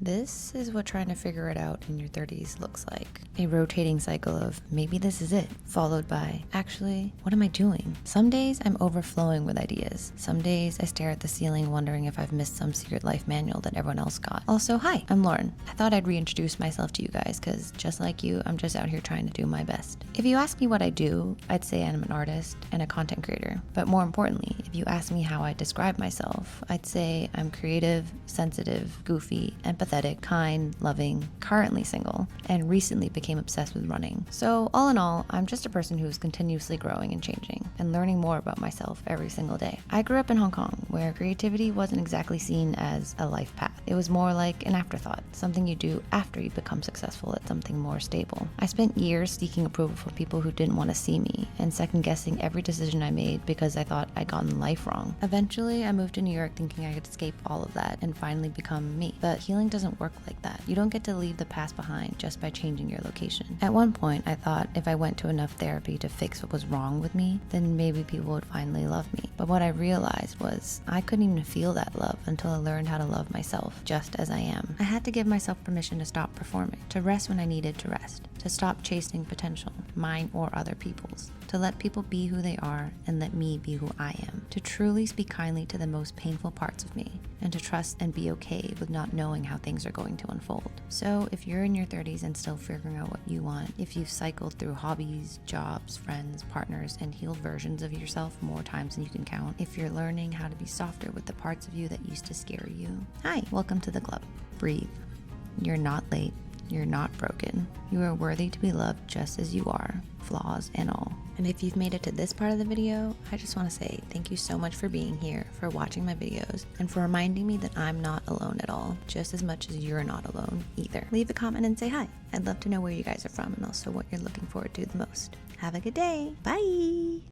This is what trying to figure it out in your 30s looks like. A rotating cycle of maybe this is it, followed by actually, what am I doing? Some days I'm overflowing with ideas. Some days I stare at the ceiling wondering if I've missed some secret life manual that everyone else got. Also, hi, I'm Lauren. I thought I'd reintroduce myself to you guys because just like you, I'm just out here trying to do my best. If you ask me what I do, I'd say I'm an artist and a content creator. But more importantly, if you ask me how I describe myself, I'd say I'm creative, sensitive, goofy, empathetic, kind, loving, currently single, and recently became obsessed with running. So all in all, I'm just a person who is continuously growing and changing and learning more about myself every single day. I grew up in Hong Kong, where creativity wasn't exactly seen as a life path. It was more like an afterthought, something you do after you become successful at something more stable. I spent years seeking approval from people who didn't want to see me and second guessing every decision I made because I thought I'd gotten life wrong. Eventually, I moved to New York thinking I could escape all of that and finally become me. But healing doesn't work like that. You don't get to leave the past behind just by changing your location. At one point, I thought if I went to enough therapy to fix what was wrong with me, then maybe people would finally love me. But what I realized was I couldn't even feel that love until I learned how to love myself just as I am. I had to give myself permission to stop performing, to rest when I needed to rest, to stop chasing potential, mine or other people's, to let people be who they are and let me be who I am, to truly speak kindly to the most painful parts of me, and to trust and be okay with not knowing how things are going to unfold. So if you're in your 30s and still figuring out what you want, if you've cycled through hobbies, jobs, friends, partners, and healed versions of yourself more times than you can count, if you're learning how to be softer with the parts of you that used to scare you, hi, welcome to the club. Breathe. You're not late. You're not broken. You are worthy to be loved just as you are, flaws and all. And if you've made it to this part of the video, I just want to say thank you so much for being here, for watching my videos, and for reminding me that I'm not alone at all, just as much as you're not alone either. Leave a comment and say hi. I'd love to know where you guys are from and also what you're looking forward to the most. Have a good day. Bye.